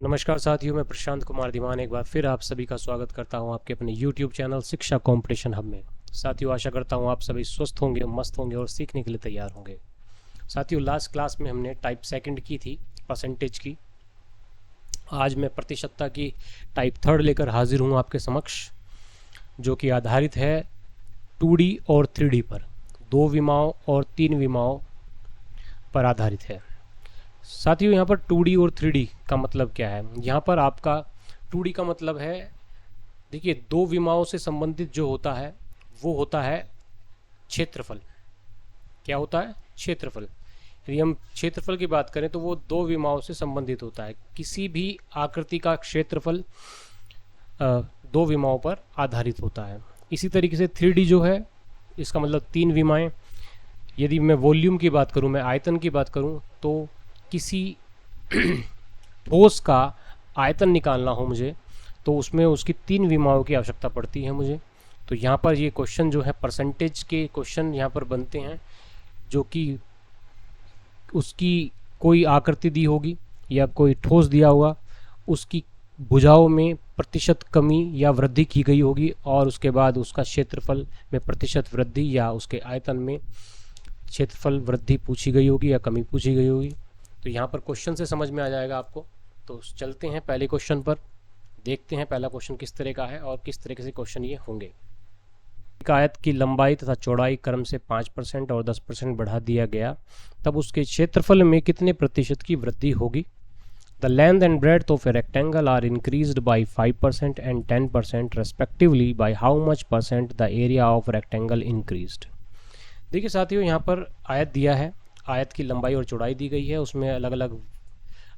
नमस्कार साथियों, मैं प्रशांत कुमार दीवान एक बार फिर आप सभी का स्वागत करता हूं आपके अपने YouTube चैनल शिक्षा कंपटीशन हब में। साथियों, आशा करता हूं आप सभी स्वस्थ होंगे, मस्त होंगे और सीखने के लिए तैयार होंगे। साथियों, लास्ट क्लास में हमने टाइप सेकंड की थी, परसेंटेज की। आज मैं प्रतिशतता की टाइप थर्ड लेकर हाजिर हूं आपके समक्ष, जो कि आधारित है 2D और 3D पर, 2 विमाओं और 3 विमाओं पर आधारित है। साथियों, यहाँ पर 2D और 3D का मतलब क्या है? यहाँ पर आपका 2D का मतलब है, देखिए, 2 विमाओं से संबंधित जो होता है वो होता है क्षेत्रफल। क्या होता है? क्षेत्रफल। यदि हम क्षेत्रफल की बात करें तो वो 2 विमाओं से संबंधित होता है। किसी भी आकृति का क्षेत्रफल 2 विमाओं पर आधारित होता है। इसी तरीके से 3D जो है, इसका मतलब 3 विमाएं। यदि मैं वॉल्यूम की बात करूं, मैं आयतन की बात करूं, तो किसी ठोस का आयतन निकालना हो मुझे, तो उसमें उसकी 3 विमाओं की आवश्यकता पड़ती है मुझे। तो यहाँ पर ये क्वेश्चन जो है, परसेंटेज के क्वेश्चन यहाँ पर बनते हैं, जो कि उसकी कोई आकृति दी होगी या कोई ठोस दिया होगा, उसकी भुजाओं में प्रतिशत कमी या वृद्धि की गई होगी, और उसके बाद उसका क्षेत्रफल में प्रतिशत वृद्धि या उसके आयतन में क्षेत्रफल वृद्धि पूछी गई होगी या कमी पूछी गई होगी। तो यहाँ पर क्वेश्चन से समझ में आ जाएगा आपको। तो चलते हैं पहले क्वेश्चन पर, देखते हैं पहला क्वेश्चन किस तरह का है और किस तरीके से क्वेश्चन ये होंगे। एक आयत की लंबाई तथा चौड़ाई क्रम से 5% और 10% बढ़ा दिया गया, तब उसके क्षेत्रफल में कितने प्रतिशत की वृद्धि होगी? The length and breadth of a rectangle are increased by 5% and 10% respectively, by how much percent the area of rectangle increased. देखिए साथियों, यहाँ पर आयत दिया है, आयत की लंबाई और चौड़ाई दी गई है, उसमें अलग अलग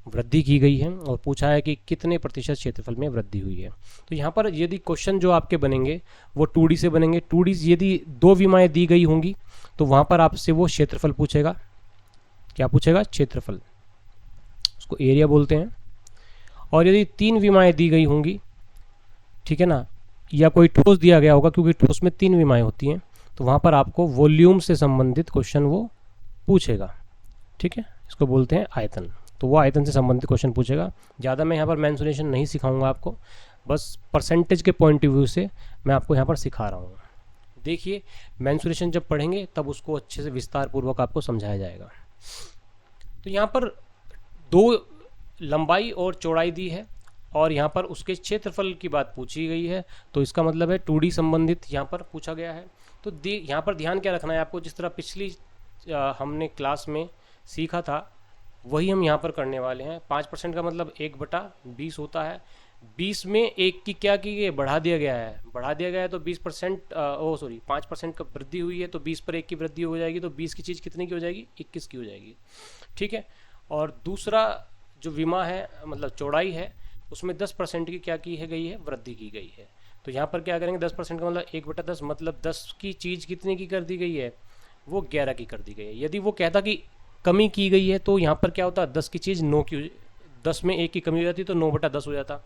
वृद्धि की गई है और पूछा है कि कितने प्रतिशत क्षेत्रफल में वृद्धि हुई है। तो यहाँ पर यदि क्वेश्चन जो आपके बनेंगे वो 2D से बनेंगे। 2D यदि 2 विमाएं दी गई होंगी तो वहाँ पर आपसे वो क्षेत्रफल पूछेगा। क्या पूछेगा? क्षेत्रफल, उसको एरिया बोलते हैं। और यदि 3 विमाएं दी गई होंगी, ठीक है ना, या कोई ठोस दिया गया होगा, क्योंकि ठोस में 3 विमाएं होती हैं, तो वहाँ पर आपको वॉल्यूम से संबंधित क्वेश्चन वो पूछेगा। ठीक है, इसको बोलते हैं आयतन। तो वो आयतन से संबंधित क्वेश्चन पूछेगा। ज़्यादा मैं यहाँ पर मेंसुरेशन नहीं सिखाऊंगा आपको, बस परसेंटेज के पॉइंट ऑफ व्यू से मैं आपको यहाँ पर सिखा रहा हूँ। देखिए, मेंसुरेशन जब पढ़ेंगे तब उसको अच्छे से विस्तार पूर्वक आपको समझाया जाएगा। तो यहाँ पर 2 लंबाई और चौड़ाई दी है और यहाँ पर उसके क्षेत्रफल की बात पूछी गई है, तो इसका मतलब है 2D संबंधित यहाँ पर पूछा गया है। तो यहाँ पर ध्यान क्या रखना है आपको, जिस तरह पिछली हमने क्लास में सीखा था वही हम यहाँ पर करने वाले हैं। 5% का मतलब 1/20 होता है। 20 में 1 की क्या की गई? बढ़ा दिया गया है। बढ़ा दिया गया है तो 20%, 5% का वृद्धि हुई है, तो 20 पर 1 की वृद्धि हो जाएगी, तो 20 की चीज़ कितने की हो जाएगी? 21 की हो जाएगी। ठीक है। और दूसरा जो विमा है, मतलब चौड़ाई है, उसमें 10% की क्या की है गई है? वृद्धि की गई है। तो यहाँ पर क्या करेंगे? 10% का मतलब 1/10, मतलब 10 की चीज़ कितने की कर दी गई है? वो 11 की कर दी गई है। यदि वो कहता कि कमी की गई है, तो यहाँ पर क्या होता? 10 की चीज़ 9 की, 10 में 1 की कमी हो जाती तो 9/10 हो जाता।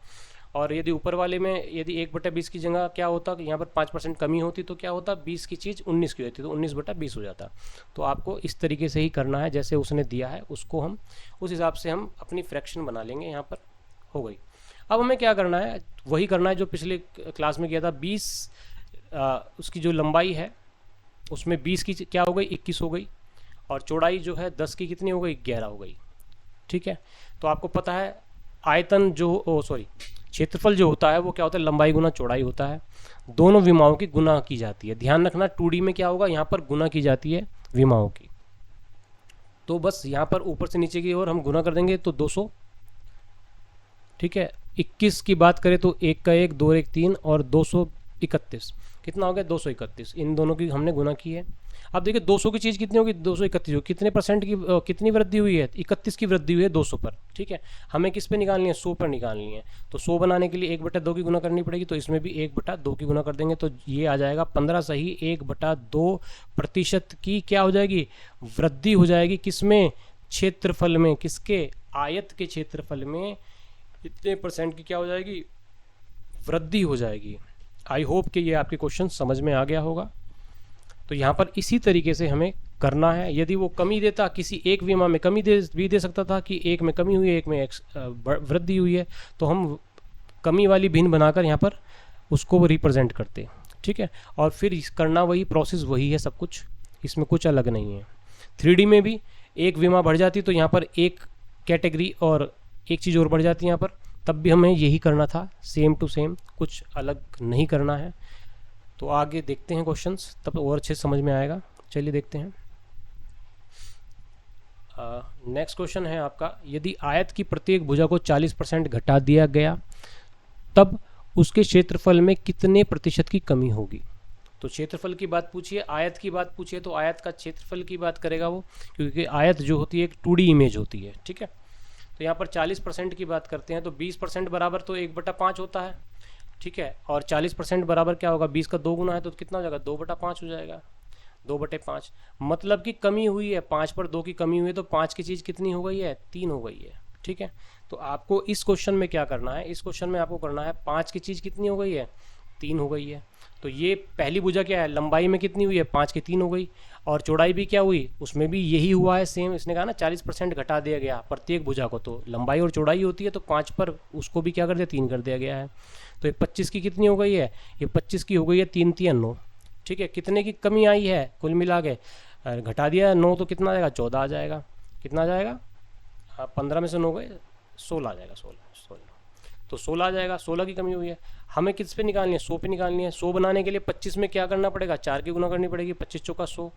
और यदि ऊपर वाले में यदि 1/20 की जगह क्या होता, यहाँ पर 5% कमी होती, तो क्या होता? 20 की चीज़ 19 की होती, तो 19/20 हो जाता। तो आपको इस तरीके से ही करना है, जैसे उसने दिया है उसको हम उस हिसाब से हम अपनी फ्रैक्शन बना लेंगे। यहाँ पर हो गई। अब हमें क्या करना है? वही करना है जो पिछले क्लास में किया था। 20 उसकी जो लंबाई है उसमें 20 की क्या हो गई? 21 हो गई। और चौड़ाई जो है 10 की कितनी हो गई? 11 हो गई। ठीक है। तो आपको पता है आयतन जो क्षेत्रफल जो होता है वो क्या होता है? लंबाई गुना चौड़ाई होता है। दोनों विमाओं की गुना की जाती है। ध्यान रखना, 2D में क्या होगा? यहाँ पर गुना की जाती है विमाओं की। तो बस यहाँ पर ऊपर से नीचे की ओर हम गुना कर देंगे तो 200। ठीक है। 21 की बात करें तो 1 का 1, 2 1 3 और 231 कितना हो गया? 231। इन दोनों की हमने गुना की है। अब देखिए 200 की चीज़ कितनी होगी? 231 होगी। कितने परसेंट की कितनी वृद्धि हुई है? 31 की वृद्धि हुई है 200 पर। ठीक है। हमें किस पे निकालनी है? 100 पर निकालनी है। तो 100 बनाने के लिए 1/2 की गुना करनी पड़ेगी, तो इसमें भी 1/2 की गुना कर देंगे, तो ये आ जाएगा 15 सही 1/2% की क्या हो जाएगी? वृद्धि हो जाएगी। किसमें? क्षेत्रफल में। किसके? आयत के क्षेत्रफल में इतने परसेंट की क्या हो जाएगी? वृद्धि हो जाएगी। आई होप कि ये आपके क्वेश्चन समझ में आ गया होगा। तो यहाँ पर इसी तरीके से हमें करना है। यदि वो कमी देता, किसी एक विमा में कमी भी दे सकता था कि एक में कमी हुई है, एक में वृद्धि हुई है, तो हम कमी वाली भिन्न बनाकर यहाँ पर उसको रिप्रेजेंट करते, ठीक है। और फिर करना वही, प्रोसेस वही है, सब कुछ इसमें कुछ अलग नहीं है। 3D में भी एक विमा बढ़ जाती तो यहाँ पर एक कैटेगरी और एक चीज़ और बढ़ जाती है यहाँ पर, तब भी हमें यही करना था, सेम टू सेम, कुछ अलग नहीं करना है। तो आगे देखते हैं क्वेश्चंस, तब और अच्छे समझ में आएगा। चलिए देखते हैं। नेक्स्ट क्वेश्चन है आपका, यदि आयत की प्रत्येक भुजा को 40% घटा दिया गया तब उसके क्षेत्रफल में कितने प्रतिशत की कमी होगी। तो क्षेत्रफल की बात पूछिए, आयत की बात पूछिए तो आयत का क्षेत्रफल की बात करेगा वो, क्योंकि आयत जो होती है एक 2D इमेज होती है, ठीक है। तो यहाँ पर 40% की बात करते हैं तो 20% बराबर तो 1/5 होता है, ठीक है। और 40% बराबर क्या होगा, 20 का 2 गुना है तो कितना हो जाएगा, 2/5 हो जाएगा, 2/5। मतलब कि कमी हुई है, 5 पर 2 की कमी हुई है, तो 5 की चीज़ कितनी हो गई है, 3 हो गई है, ठीक है। तो आपको इस क्वेश्चन में क्या करना है, इस क्वेश्चन में आपको करना है 5 की चीज़ कितनी हो गई है, 3 हो गई है। तो ये पहली भुजा क्या है, लंबाई में कितनी हुई है, 5 की 3 हो गई, और चौड़ाई भी क्या हुई, उसमें भी यही हुआ है सेम। इसने कहा ना 40% घटा दिया गया प्रत्येक भुजा को, तो लंबाई और चौड़ाई होती है, तो 5 पर उसको भी क्या कर दिया, 3 कर दिया गया है। तो ये 25 की कितनी हो गई है, ये 25 की हो गई है 3 3 9, ठीक है। कितने की कमी आई है, कुल मिला के घटा दिया 9 तो कितना आ जाएगा, 14 आ जाएगा। कितना आ जाएगा, 15 में से 9 गए 16 आ जाएगा, 16 तो 16 आ जाएगा। 16 की कमी हुई है, हमें किस पे निकालनी है, 100 पे निकालनी है। 100 बनाने के लिए 25 में क्या करना पड़ेगा, 4 की गुना करनी पड़ेगी, 25 चौका 100,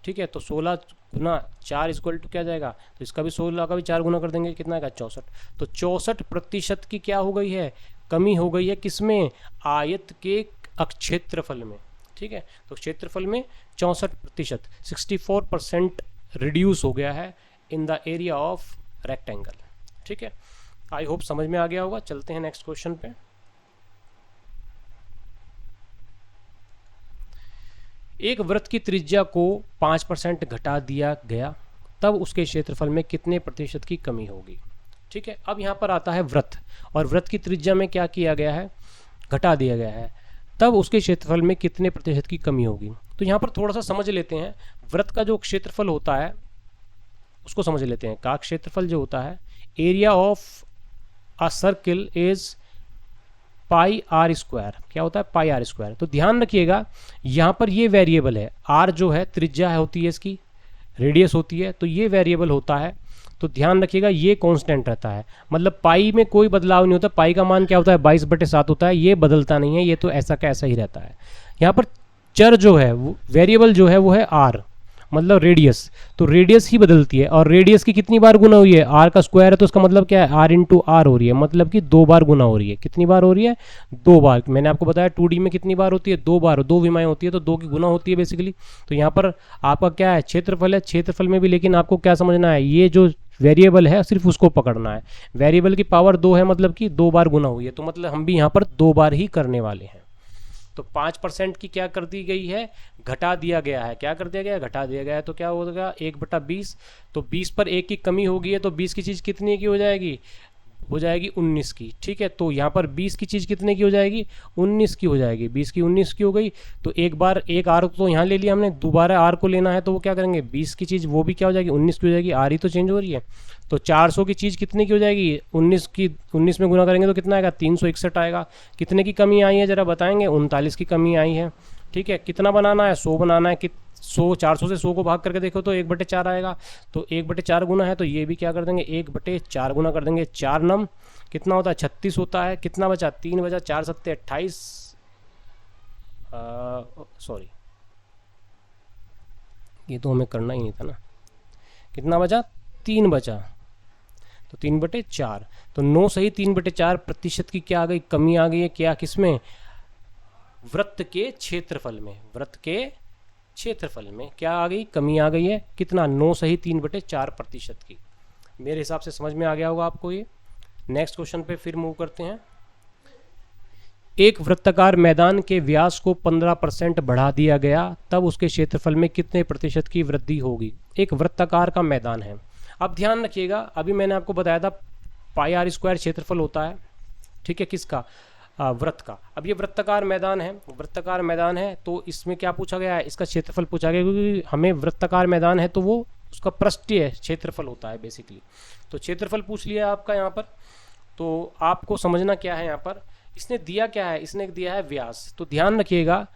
ठीक है। तो 16 गुना 4 इक्वल टू क्या जाएगा, तो इसका भी 16 का भी 4 गुना कर देंगे, कितना आएगा 64। तो 64% की क्या हो गई है, कमी हो गई है, किसमें, आयत के क्षेत्रफल में, ठीक है। तो क्षेत्रफल में 64%, 64% रिड्यूस हो गया है in the area of rectangle, ठीक है। आई होप समझ में आ गया होगा। चलते हैं नेक्स्ट क्वेश्चन पे। एक वृत्त की त्रिज्या को 5% घटा दिया गया तब उसके क्षेत्रफल में कितने प्रतिशत की कमी होगी, ठीक है। अब यहाँ पर आता है वृत्त, और वृत्त की त्रिज्या में क्या किया गया है, घटा दिया गया है, तब उसके क्षेत्रफल में कितने प्रतिशत की कमी होगी। तो यहाँ पर थोड़ा सा समझ लेते हैं, वृत्त का जो क्षेत्रफल होता है उसको समझ लेते हैं। का क्षेत्रफल जो होता है, area of a circle is pi r square, क्या होता है, पाई आर स्क्वायर। तो ध्यान रखिएगा यहाँ पर ये वेरिएबल है, आर जो है त्रिज्या होती है, इसकी रेडियस होती है, तो ये वेरिएबल होता है। तो ध्यान रखिएगा ये कांस्टेंट रहता है, मतलब पाई में कोई बदलाव नहीं होता। पाई का मान क्या होता है, 22/7 होता है, ये बदलता नहीं है, ये तो ऐसा का ऐसा ही रहता है। यहाँ पर चर जो है, वेरिएबल जो है वो है आर, मतलब रेडियस, तो रेडियस ही बदलती है। और रेडियस की कितनी बार गुना हुई है, आर का स्क्वायर है, तो उसका मतलब क्या है, आर इंटू आर हो रही है, मतलब कि 2 बार गुना हो रही है। कितनी बार हो रही है, 2 बार। मैंने आपको बताया 2D में कितनी बार होती है, 2 बार, 2 विमाएं होती है, तो 2 की गुना होती है बेसिकली। तो यहाँ पर आपका क्या है, क्षेत्रफल है, क्षेत्रफल में भी लेकिन आपको क्या समझना है, ये जो वेरिएबल है सिर्फ उसको पकड़ना है। वेरिएबल की पावर 2 है, मतलब कि 2 बार गुना हुई है, तो मतलब हम भी यहाँ पर 2 बार ही करने वाले हैं। तो 5% की क्या कर दी गई है, घटा दिया गया है। क्या कर दिया गया है, घटा दिया गया है। तो क्या होगा, 1/20। तो 20 पर 1 की कमी होगी है, तो 20 की चीज़ कितनी की हो जाएगी, हो जाएगी 19 की, ठीक है। तो यहाँ पर 20 की चीज़ कितने की हो जाएगी, 19 की हो जाएगी। 20 की 19 की हो गई, तो एक बार एक आर तो यहाँ ले लिया हमने, दोबारा आर को लेना है, तो वो क्या करेंगे, 20 की चीज़ वो भी क्या हो जाएगी, 19 की हो जाएगी। आर ही तो चेंज हो रही है। तो 400 की चीज़ कितने की हो जाएगी, 19 में गुना करेंगे तो कितना आएगा, 361 आएगा। कितने की कमी आई है ज़रा बताएंगे, 39 की कमी आई है, ठीक है। कितना बनाना है, 100 बनाना है। 400 से 100 को भाग करके देखो तो 1/4 आएगा, तो 1/4 गुना है, तो ये भी क्या कर देंगे, 1/4 गुना कर देंगे। 4 नम कितना होता है, 36 होता है। कितना बचा, 3 बचा, 4 7 28, सॉरी ये तो हमें करना ही नहीं था ना। कितना बचा, 3 बचा, तो 3/4। तो 9 सही 3/4% की क्या आ गई, कमी आ गई है। क्या, किसमें, वृत्त के क्षेत्रफल में। वृत्त के क्षेत्रफल में क्या आ गई, कमी आ गई है। कितना, 9 सही 3/4% की। मेरे हिसाब से समझ में आ गया होगा आपको ये। नेक्स्ट क्वेश्चन पे फिर मूव करते हैं। एक वृत्ताकार मैदान के व्यास को 15% बढ़ा दिया गया तब उसके क्षेत्रफल में कितने प्रतिशत की वृद्धि होगी। एक वृत्ताकार का मैदान है। अब ध्यान रखिएगा, अभी मैंने आपको बताया था पाई आर स्क्वायर क्षेत्रफल होता है, ठीक है, किसका, वृत्त का। अब ये वृत्ताकार मैदान है, वृत्ताकार मैदान है तो इसमें क्या पूछा गया है, इसका क्षेत्रफल पूछा गया, क्योंकि हमें वृत्ताकार मैदान है तो वो उसका पृष्ठीय क्षेत्रफल होता है बेसिकली। तो क्षेत्रफल पूछ लिया आपका यहाँ पर। तो आपको समझना क्या है यहाँ पर, इसने दिया क्या है, इसने दिया है व्यास। तो ध्यान रखिएगा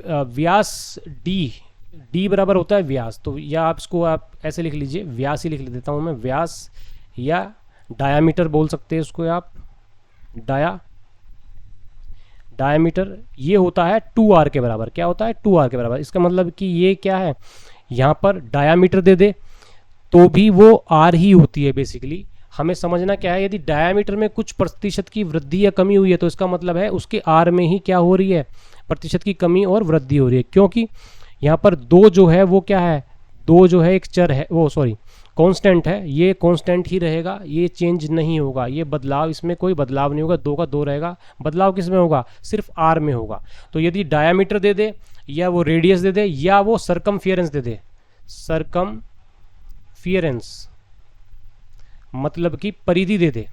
व्यास डी बराबर होता है व्यास। तो या आप इसको आप ऐसे लिख लीजिए, व्यास ही लिख देता हूँ मैं, व्यास या डायामीटर बोल सकते हैं उसको आप, डायामीटर ये होता है 2r के बराबर। क्या होता है, 2r के बराबर। इसका मतलब कि ये क्या है, यहाँ पर डायामीटर दे दे तो भी वो r ही होती है बेसिकली। हमें समझना क्या है, यदि डायामीटर में कुछ प्रतिशत की वृद्धि या कमी हुई है तो इसका मतलब है उसके r में ही क्या हो रही है, प्रतिशत की कमी और वृद्धि हो रही है। क्योंकि यहाँ पर दो जो है वो क्या है, दो जो है एक चर है, वो सॉरी कांस्टेंट है, ये कांस्टेंट ही रहेगा, ये चेंज नहीं होगा, ये बदलाव, इसमें कोई बदलाव नहीं होगा, दो का दो रहेगा। बदलाव किस में होगा, सिर्फ r में होगा। तो यदि डायामीटर दे दे या वो रेडियस दे दे या वो सरकमफियरेंस दे दे, सरकमफियरेंस मतलब कि परिधि दे दे।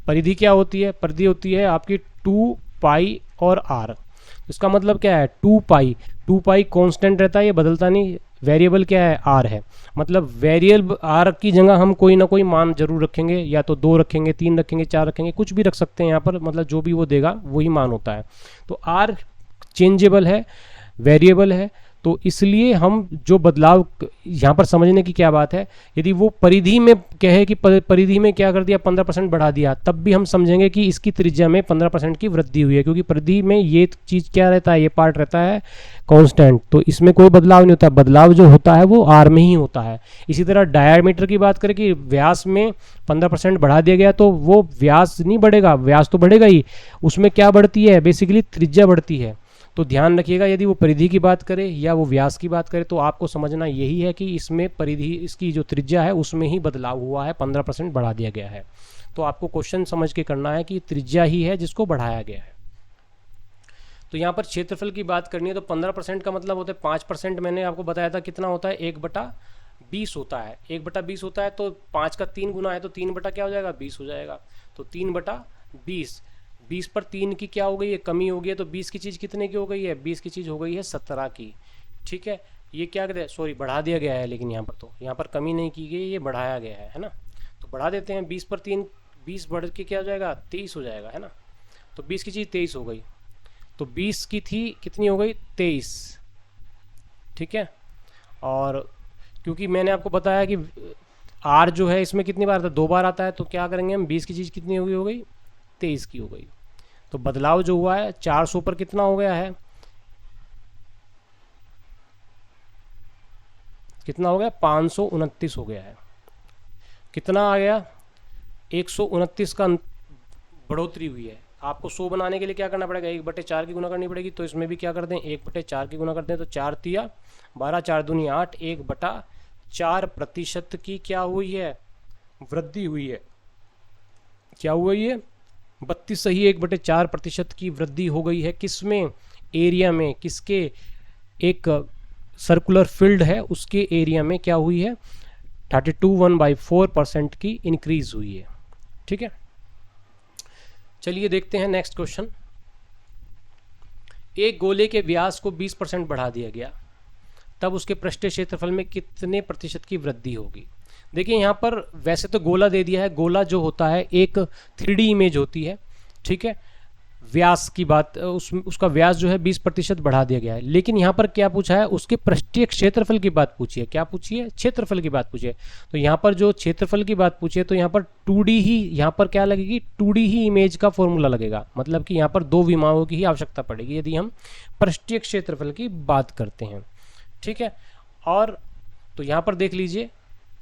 परिधि क्या होती है, परिधि होती है आपकी 2 पाई और r। इसका मतलब क्या है, 2 पाई कांस्टेंट रहता है, ये बदलता नहीं। वेरिएबल क्या है, r है। मतलब वेरिएबल r की जगह हम कोई ना कोई मान जरूर रखेंगे, या तो 2 रखेंगे, 3 रखेंगे, 4 रखेंगे, कुछ भी रख सकते हैं यहाँ पर, मतलब जो भी वो देगा वही मान होता है। तो r चेंजेबल है, वेरिएबल है, तो इसलिए हम जो बदलाव यहाँ पर समझने की क्या बात है, यदि वो परिधि में कहे कि परिधि में क्या कर दिया, 15% बढ़ा दिया, तब भी हम समझेंगे कि इसकी त्रिज्या में 15% की वृद्धि हुई है, क्योंकि परिधि में ये चीज़ क्या रहता है, ये पार्ट रहता है कांस्टेंट। तो इसमें कोई बदलाव नहीं होता, बदलाव जो होता है वो आर में ही होता है। इसी तरह डायमीटर की बात करें कि व्यास में 15% बढ़ा दिया गया तो वो व्यास नहीं बढ़ेगा, व्यास तो बढ़ेगा ही, उसमें क्या बढ़ती है, बेसिकली त्रिज्या बढ़ती है। तो ध्यान रखिएगा, यदि वो परिधि की बात करें या वो व्यास की बात करें तो आपको समझना यही है कि इसमें परिधि, इसकी जो त्रिज्या है उसमें ही बदलाव हुआ है, 15% बढ़ा दिया गया है। तो आपको क्वेश्चन समझ के करना है कि त्रिज्या ही है जिसको बढ़ाया गया है। तो यहाँ पर क्षेत्रफल की बात करनी है तो 15% का मतलब होता है 5%। मैंने आपको बताया था कितना होता है, 1/20 होता है, 1/20 होता है। तो 5 का 3 गुना है तो 3 बटा क्या हो जाएगा, 20 हो जाएगा। तो 3/20, 20 पर 3 की क्या हो गई है, कमी हो गई है। तो 20 की चीज़ कितने की हो गई है, 20 की चीज़ हो गई है 17 की। ठीक है, ये क्या कहते हैं, सॉरी बढ़ा दिया गया है, लेकिन यहाँ पर तो यहाँ पर कमी नहीं की गई, ये बढ़ाया गया है ना। तो बढ़ा देते हैं, 20 पर 3, 20 बढ़ के क्या हो जाएगा, 23 हो जाएगा, है ना। तो 20 की चीज़ 23 हो गई, तो 20 की थी कितनी हो गई, 23। ठीक है, और क्योंकि मैंने आपको बताया कि आर जो है इसमें कितनी बार आता है, 2 बार आता है, तो क्या करेंगे हम, 20 की चीज़ कितनी हो गई 23 की हो गई। तो बदलाव जो हुआ है 400 पर कितना हो गया है, कितना हो गया, 529 हो गया है। कितना आ गया, 129 का बढ़ोतरी हुई है। आपको 100 बनाने के लिए क्या करना पड़ेगा, 1/4 की गुना करनी पड़ेगी। तो इसमें भी क्या कर दें, 1/4 की गुना कर दें। तो 4 तिया 12, 4 दूनी 8, 1/4% की क्या हुई है, वृद्धि हुई है। क्या हुआ ये, 32 सही, 1/4% की वृद्धि हो गई है। किसमें, एरिया में, किसके, एक सर्कुलर फील्ड है उसके एरिया में क्या हुई है, 32.14% की इंक्रीज हुई है। ठीक है, चलिए देखते हैं नेक्स्ट क्वेश्चन। एक गोले के व्यास को 20% बढ़ा दिया गया, तब उसके पृष्ठीय क्षेत्रफल में कितने प्रतिशत की वृद्धि होगी। देखिए यहाँ पर वैसे तो गोला दे दिया है, गोला जो होता है एक 3D इमेज होती है। ठीक है, व्यास की बात, उसका व्यास जो है 20% बढ़ा दिया गया है। लेकिन यहाँ पर क्या पूछा है, उसके पृष्ठीय क्षेत्रफल की बात पूछी है। क्या पूछी है, क्षेत्रफल की बात पूछी है। तो यहाँ पर जो क्षेत्रफल की बात पूछी है तो यहाँ पर 2D ही, यहाँ पर क्या लगेगी, 2D ही इमेज का फॉर्मूला लगेगा। मतलब कि यहाँ पर 2 विमाओं की ही आवश्यकता पड़ेगी यदि हम पृष्ठीय क्षेत्रफल की बात करते हैं। ठीक है, और तो यहाँ पर देख लीजिए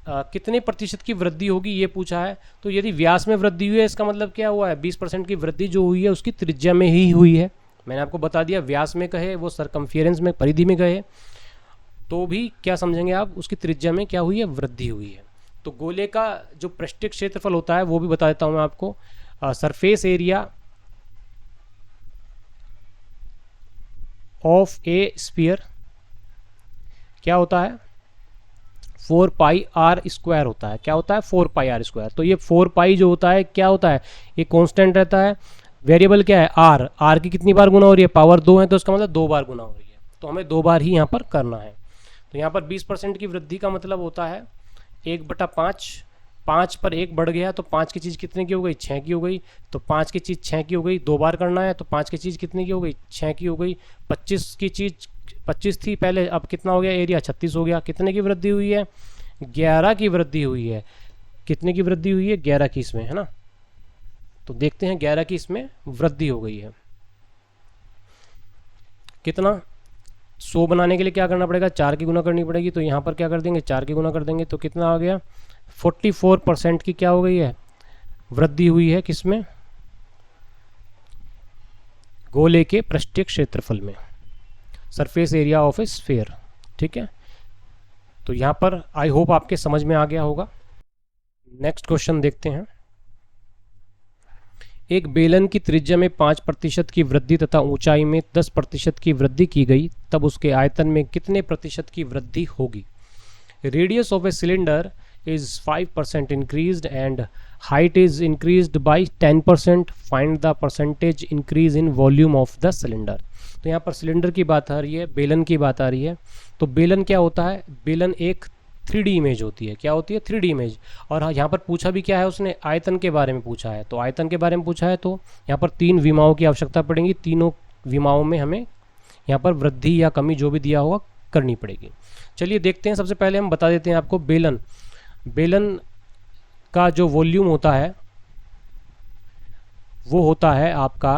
कितने प्रतिशत की वृद्धि होगी ये पूछा है। तो यदि व्यास में वृद्धि हुई है इसका मतलब क्या हुआ है, 20% की वृद्धि जो हुई है उसकी त्रिज्या में ही हुई है। मैंने आपको बता दिया, व्यास में कहे, वो सरकमफियरेंस में, परिधि में कहे, तो भी क्या समझेंगे आप, उसकी त्रिज्या में क्या हुई है, वृद्धि हुई है। तो गोले का जो पृष्ठीय क्षेत्रफल होता है वो भी बता देता हूँ मैं आपको। Surface area of A sphere क्या होता है, 4 पाई आर स्क्वायर होता है। क्या होता है, 4 पाई आर स्क्वायर। तो ये 4 पाई जो होता है क्या होता है, ये कांस्टेंट रहता है। वेरिएबल क्या है आर, आर की कितनी बार गुना हो रही है, पावर 2 है तो उसका मतलब 2 बार गुना हो रही है, तो हमें 2 बार ही यहाँ पर करना है। तो यहाँ पर 20% की वृद्धि का मतलब होता है 1/5, 5 पर 1 बढ़ गया तो 5 की चीज़ कितने की हो गई, 6 की हो गई, तो 5 की चीज़ 6 की हो गई, 2 बार करना है तो 5 की चीज़ कितने की हो गई, 6 की हो गई। 25 की चीज़ 25 थी पहले, अब कितना हो गया एरिया, 36 हो गया। कितने की वृद्धि हुई है, 11 की वृद्धि हुई है। कितने की वृद्धि हुई है, 11 की इसमें, है ना। तो देखते हैं 11 की इसमें वृद्धि हो गई है। कितना, 100 बनाने के लिए क्या करना पड़ेगा, 4 की गुना करनी पड़ेगी, तो यहाँ पर क्या कर देंगे, 4 की गुना कर देंगे, तो कितना आ गया, 44% की क्या हो गई है, वृद्धि हुई है किसमें, गोले के पृष्ठीय क्षेत्रफल में, surface area of A sphere. ठीक है, तो यहाँ पर आई होप आपके समझ में आ गया होगा। नेक्स्ट क्वेश्चन देखते हैं। एक बेलन की त्रिज्या में 5% की वृद्धि तथा ऊंचाई में 10% की वृद्धि की गई, तब उसके आयतन में कितने प्रतिशत की वृद्धि होगी। Radius of a cylinder is 5% increased and height is increased by 10%. Find the percentage increase in volume of the cylinder. तो यहाँ पर सिलेंडर की बात आ रही है, बेलन की बात आ रही है। तो बेलन क्या होता है, बेलन एक 3D इमेज होती है। क्या होती है, 3D इमेज। और यहाँ पर पूछा भी क्या है उसने, आयतन के बारे में पूछा है। तो आयतन के बारे में पूछा है तो यहाँ पर 3 विमाओं की आवश्यकता पड़ेगी। तीनों विमाओं में हमें यहाँ पर वृद्धि या कमी जो भी दिया होगा करनी पड़ेगी। चलिए देखते हैं। सबसे पहले हम बता देते हैं आपको बेलन का जो वॉल्यूम होता है वो होता है आपका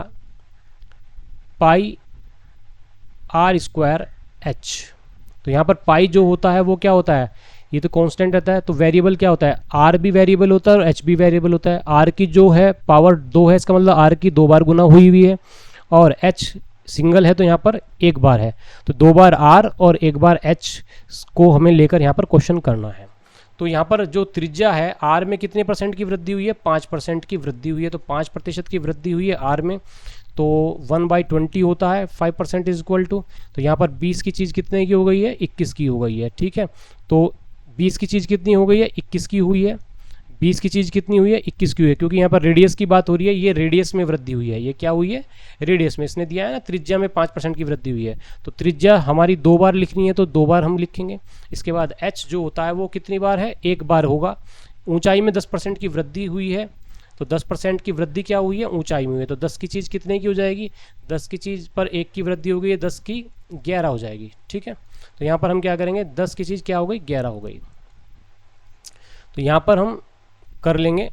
पाई आर स्क्वायर एच। तो यहाँ पर पाई जो होता है वो क्या होता है, ये तो कांस्टेंट रहता है। तो वेरिएबल क्या होता है, आर भी वेरिएबल होता है और एच भी वेरिएबल होता है। आर की जो है पावर 2 है, इसका मतलब आर की 2 बार गुना हुई है, और एच सिंगल है तो यहाँ पर 1 बार है। तो 2 बार आर और 1 बार एच को हमें लेकर यहाँ पर क्वेश्चन करना है। तो यहाँ पर जो त्रिज्या है आर में कितने % की वृद्धि हुई है, 5% की वृद्धि हुई है। तो 5% की वृद्धि हुई है आर में, तो 1/20 होता है, 5% इज इक्वल टू। तो यहाँ पर 20 की चीज़ कितने की हो गई है, 21 की हो गई है। ठीक है, तो 20 की चीज़ कितनी हो गई है, 21 की हुई है। 20 की चीज़ कितनी हुई है, 21 की हुई है, क्योंकि यहाँ पर रेडियस की बात हो रही है। ये रेडियस में वृद्धि हुई है, ये क्या हुई है, रेडियस में। इसने दिया है ना त्रिज्या में 5% की वृद्धि हुई है, तो त्रिज्या हमारी 2 बार लिखनी है तो 2 बार हम लिखेंगे। इसके बाद h जो होता है वो कितनी बार है, 1 बार होगा। ऊंचाई में 10% की वृद्धि हुई है, तो 10% की वृद्धि क्या हुई है, ऊंचाई में हुई है। तो 10 की चीज़ कितने की हो जाएगी, 10 की चीज़ पर 1 की वृद्धि हो गई है, 10 की 11 हो जाएगी। ठीक है, तो यहाँ पर हम क्या करेंगे, 10 की चीज़ क्या हो गई, 11 हो गई। तो यहाँ पर हम कर लेंगे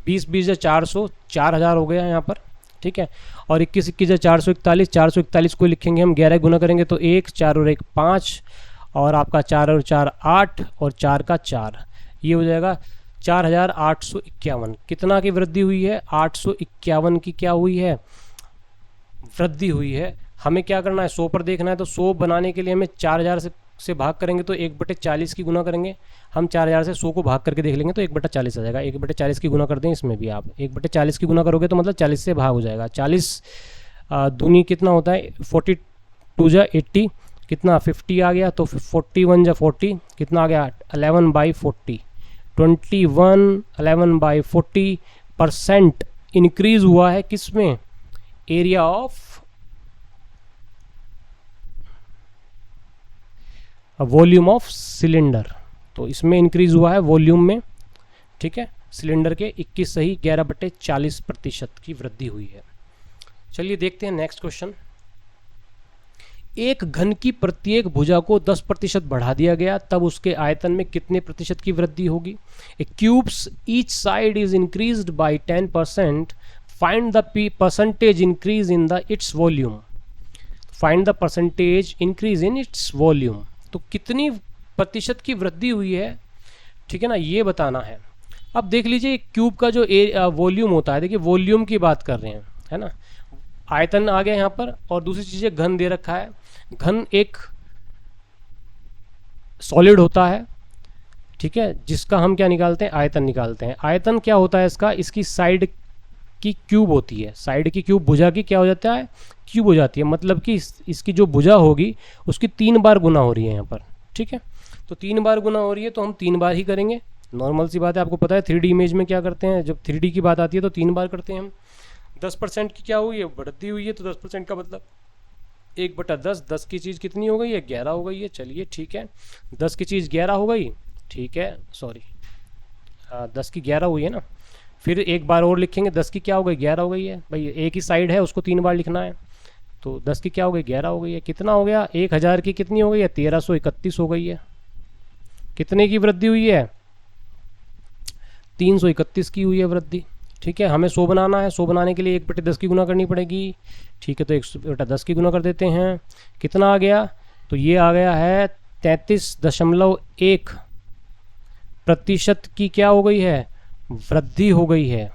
20 या 400, 4000 हो गया यहाँ पर। ठीक है, और 21 या 441, 441 को लिखेंगे हम, 11 गुना करेंगे तो 1, 4 और 1 5, और आपका 4 और 4 8, और 4 का 4, ये हो जाएगा 4851। कितना की वृद्धि हुई है, 851 की क्या हुई है, वृद्धि हुई है। हमें क्या करना है, 100 पर देखना है। तो 100 बनाने के लिए हमें 4000 से भाग करेंगे तो 1/40 की गुना करेंगे। हम 4000 से 100 को भाग करके देख लेंगे तो 1/40 आ जाएगा। 1/40 की गुना कर दें, इसमें भी आप 1/40 की गुना करोगे तो मतलब 40 से भाग हो जाएगा। 40 दूनी कितना होता है, 42 जा 80, कितना 50 आ गया, तो 41 जा 40 कितना आ गया, 11/40। 21 11/40% इंक्रीज हुआ है किसमें, area of volume of cylinder. तो इसमें इंक्रीज हुआ है वॉल्यूम में। ठीक है, सिलेंडर के 21 सही 11/40% की वृद्धि हुई है। चलिए देखते हैं नेक्स्ट क्वेश्चन। एक घन की प्रत्येक भुजा को 10% बढ़ा दिया गया, तब उसके आयतन में कितने प्रतिशत की वृद्धि होगी। A cube's each side is increased by 10%, find the percentage increase in the its volume. Find the percentage increase in its volume. तो कितनी प्रतिशत की वृद्धि हुई है, ठीक है ना, ये बताना है। अब देख लीजिए क्यूब का जो वॉल्यूम होता है, देखिए वॉल्यूम की बात कर रहे हैं, है ना। आयतन आ गया यहाँ पर, और दूसरी चीज़ घन दे रखा है। घन एक सॉलिड होता है, ठीक है, जिसका हम क्या निकालते हैं, आयतन निकालते हैं। आयतन क्या होता है इसका, इसकी साइड की क्यूब होती है। साइड की क्यूब भुजा की क्या हो जाता है, क्यूब हो जाती है। मतलब कि इसकी जो भुजा होगी उसकी 3 बार गुना हो रही है यहाँ पर। ठीक है, तो 3 बार गुना हो रही है तो हम 3 बार ही करेंगे। नॉर्मल सी बात है, आपको पता है 3D इमेज में क्या करते हैं, जब 3D की बात आती है तो 3 बार करते हैं हम। 10% की क्या हुई है, वृद्धि हुई है। तो 10% का मतलब 1/10, 10 की चीज़ कितनी हो गई है, 11 हो गई है। चलिए ठीक है, 10 की चीज़ 11 हो गई, ठीक है, सॉरी 10 की 11 हुई है ना। फिर एक बार और लिखेंगे, 10 की क्या हो गई, 11 हो गई है भाई, एक ही साइड है उसको 3 बार लिखना है। तो 10 की क्या हो गई, 11 हो गई है। कितना हो गया, 1000 की कितनी हो गई है, 1331 हो गई है। कितने की वृद्धि हुई है, 331 की हुई है वृद्धि। ठीक है, हमें 100 बनाना है, 100 बनाने के लिए 1/10 की गुना करनी पड़ेगी। ठीक है, तो 1/10 की गुना कर देते हैं। कितना आ गया, तो ये आ गया है 33.1% की क्या हो गई है, वृद्धि हो गई है।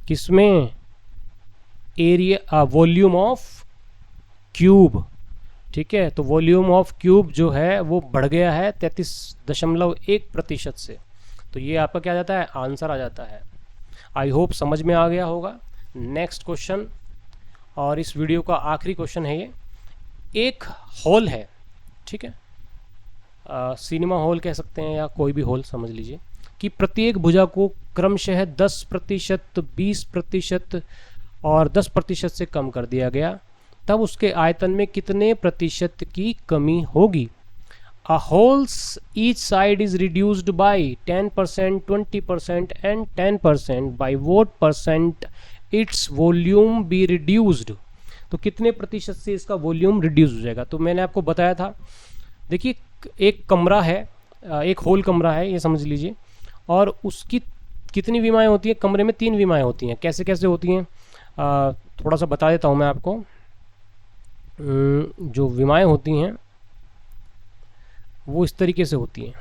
किसमें, एरिया, वॉल्यूम ऑफ क्यूब। ठीक है, तो वॉल्यूम ऑफ क्यूब जो है वो बढ़ गया है 33.1% से। तो ये आपका क्या जाता है, आंसर आ जाता है। आई होप समझ में आ गया होगा। नेक्स्ट क्वेश्चन, और इस वीडियो का आखिरी क्वेश्चन है ये। एक हॉल है, ठीक है, सिनेमा हॉल कह सकते हैं या कोई भी हॉल समझ लीजिए, कि प्रत्येक भुजा को क्रमशः 10%, 20% और 10% से कम कर दिया गया, तब उसके आयतन में कितने प्रतिशत की कमी होगी। A holes each side is reduced by 10%, 20% and 10%. By what percent its volume be reduced? तो कितने प्रतिशत से इसका वॉल्यूम रिड्यूस हो जाएगा। तो मैंने आपको बताया था, देखिए एक कमरा है, एक होल कमरा है ये समझ लीजिए, और उसकी कितनी विमाएँ होती हैं, कमरे में 3 विमाएँ होती हैं। कैसे कैसे होती हैं, थोड़ा सा बता देता हूँ मैं आपको। जो विमाएँ होती हैं वो इस तरीके से होती हैं।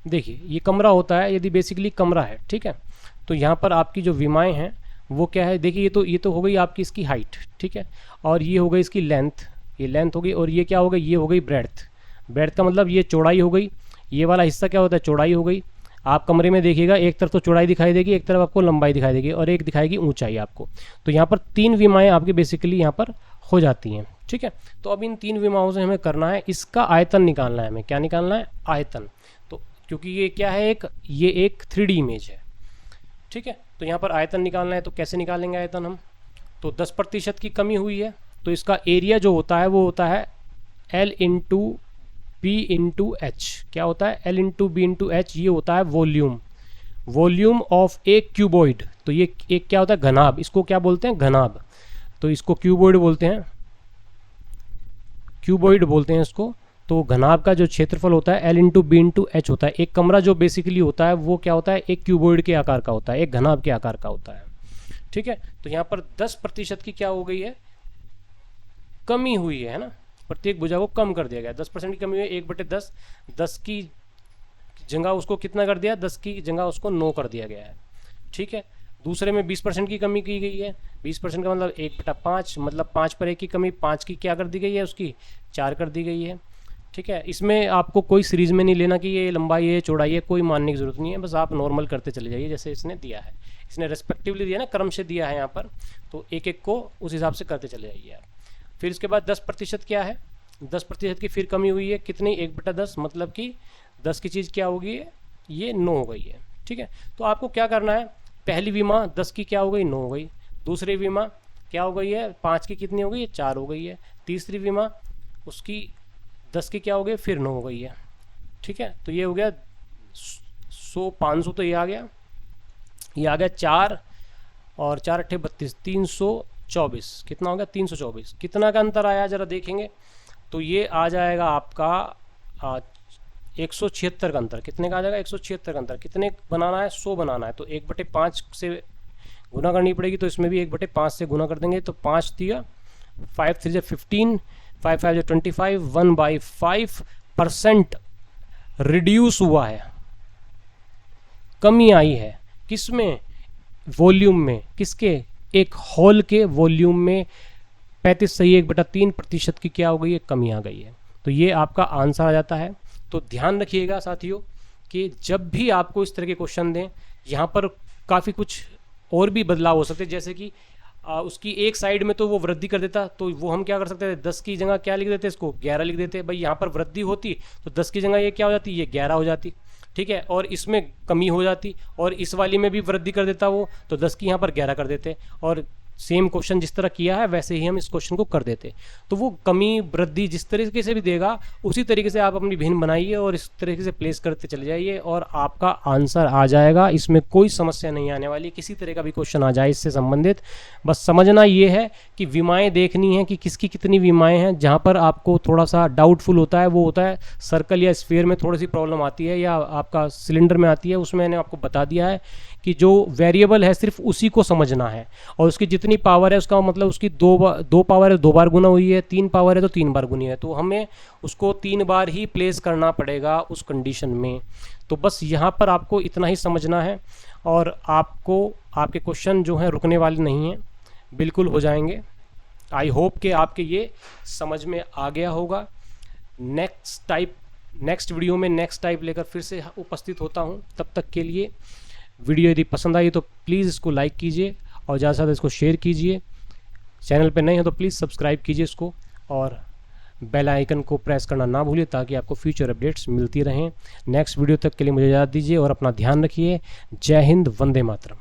देखिए ये कमरा होता है, यदि बेसिकली कमरा है, ठीक है, तो यहाँ पर आपकी जो विमाएँ हैं वो क्या है, देखिए ये तो हो गई आपकी इसकी हाइट, ठीक है, और ये हो गई इसकी लेंथ, ये लेंथ हो गई, और ये क्या हो गई, ये हो गई ब्रेड्थ। ब्रेड्थ का मतलब ये चौड़ाई हो गई, ये वाला हिस्सा क्या होता है, चौड़ाई हो गई। आप कमरे में देखिएगा, एक तरफ तो चौड़ाई दिखाई देगी, एक तरफ आपको लंबाई दिखाई देगी, और एक दिखाएगी ऊंचाई आपको। तो यहाँ पर 3 विमाएँ आपकी बेसिकली यहाँ पर हो जाती हैं, ठीक है। तो अब इन 3 विमाओं से हमें करना है, इसका आयतन निकालना है हमें। क्या निकालना है, आयतन। तो क्योंकि ये क्या है, ये एक 3D इमेज है, ठीक है, तो यहाँ पर आयतन निकालना है। तो कैसे निकालेंगे आयतन हम, तो 10% की कमी हुई है, तो इसका एरिया जो होता है वो होता है L into b into h. क्या होता है, L into b into h, ये होता है वॉल्यूम, वॉल्यूम ऑफ एक क्यूबॉइड। तो ये एक क्या होता है, घनाभ, इसको क्या बोलते हैं, घनाभ। तो इसको क्यूबॉइड बोलते हैं, क्यूबॉइड बोलते हैं इसको। तो घनाभ का जो क्षेत्रफल होता है L into b into h होता है। एक कमरा जो बेसिकली होता है वो क्या होता है, एक क्यूबॉइड के आकार का होता है, एक घनाभ के आकार का होता है, ठीक है। तो यहाँ पर 10% की क्या हो गई है, कमी हुई है ना, प्रत्येक भुजा को कम कर दिया गया। 10% की कमी हुई है, 1/10, 10 की जगह उसको कितना कर दिया, 10 की जगह उसको 9 कर दिया गया है, ठीक है। दूसरे में 20% की कमी की गई है, 20% का मतलब 1/5, मतलब 5 पर 1 की कमी, 5 की क्या कर दी गई है, उसकी 4 कर दी गई है, ठीक है। इसमें आपको कोई सीरीज़ में नहीं लेना कि ये लंबाई है चौड़ाई है, कोई मानने की ज़रूरत नहीं है, बस आप नॉर्मल करते चले जाइए जैसे इसने दिया है, इसने रेस्पेक्टिवली दिया ना, क्रम से दिया है यहाँ पर, तो एक एक को उस हिसाब से करते चले जाइए आप। फिर इसके बाद 10% क्या है, 10% की फिर कमी हुई है, कितनी, 1/10, मतलब कि 10 की चीज़ क्या होगी, ये 9 हो गई है, ठीक है। तो आपको क्या करना है, पहली विमा 10 की क्या हो गई, 9 हो गई। दूसरी विमा क्या हो गई है, 5 की कितनी हो गई है, 4 हो गई है। तीसरी विमा उसकी 10 की क्या हो गई, फिर 9 हो गई है, ठीक है। तो ये हो गया 100, 500, तो ये आ गया, ये आ गया 4 और 4 अट्ठे 32, 324। कितना हो गया, 324। कितना का अंतर आया जरा देखेंगे, तो ये आ जाएगा आपका 176 का अंतर। कितने का आ जाएगा, 176 का अंतर। कितने बनाना है, 100 बनाना है, तो 1/5 से गुना करनी पड़ेगी, तो इसमें भी 1/5 से गुना कर देंगे। तो 5 दिया, 5 3 15, 5 5 25, 1/5% रिड्यूस हुआ है, कमी आई है, किसमें, वॉल्यूम में, किसके, एक हॉल के वॉल्यूम में 35 सही 1/3% की क्या हो गई है, कमी आ गई है। तो ये आपका आंसर आ जाता है। तो ध्यान रखिएगा साथियों कि जब भी आपको इस तरह के क्वेश्चन दें, यहाँ पर काफ़ी कुछ और भी बदलाव हो सकते हैं, जैसे कि उसकी एक साइड में तो वो वृद्धि कर देता, तो वो हम क्या कर सकते हैं, 10 की जगह क्या लिख देते, इसको 11 लिख देते। भाई यहाँ पर वृद्धि होती तो 10 की जगह ये क्या हो जाती, ये 11 हो जाती, ठीक है, और इसमें कमी हो जाती और इस वाली में भी वृद्धि कर देता वो, तो 10 की यहाँ पर 11 कर देते और सेम क्वेश्चन जिस तरह किया है वैसे ही हम इस क्वेश्चन को कर देते। तो वो कमी वृद्धि जिस तरीके से भी देगा उसी तरीके से आप अपनी भिन्न बनाइए और इस तरीके से प्लेस करते चले जाइए और आपका आंसर आ जाएगा। इसमें कोई समस्या नहीं आने वाली, किसी तरह का भी क्वेश्चन आ जाए इससे संबंधित। बस समझना ये है कि विमाएँ देखनी है कि किसकी कितनी विमाएँ हैं। जहाँ पर आपको थोड़ा सा डाउटफुल होता है वो होता है सर्कल या स्फीयर में थोड़ी सी प्रॉब्लम आती है या आपका सिलेंडर में आती है। उसमें मैंने आपको बता दिया है कि जो वेरिएबल है सिर्फ उसी को समझना है और उसकी जितनी पावर है उसका मतलब उसकी दो पावर है 2 बार गुना हुई है, 3 पावर है तो 3 बार गुनी है, तो हमें उसको 3 बार ही प्लेस करना पड़ेगा उस कंडीशन में। तो बस यहाँ पर आपको इतना ही समझना है और आपको आपके क्वेश्चन जो हैं रुकने वाले नहीं हैं, बिल्कुल हो जाएंगे। आई होप कि आपके ये समझ में आ गया होगा। नेक्स्ट वीडियो में नेक्स्ट टाइप लेकर फिर से उपस्थित होता हूँ। तब तक के लिए वीडियो यदि पसंद आई तो प्लीज़ इसको लाइक कीजिए और ज़्यादा से ज़्यादा इसको शेयर कीजिए। चैनल पे नए हो तो प्लीज़ सब्सक्राइब कीजिए इसको और बेल आइकन को प्रेस करना ना भूलिए ताकि आपको फ्यूचर अपडेट्स मिलती रहें। नेक्स्ट वीडियो तक के लिए मुझे इजाज़त दीजिए और अपना ध्यान रखिए। जय हिंद, वंदे मातरम।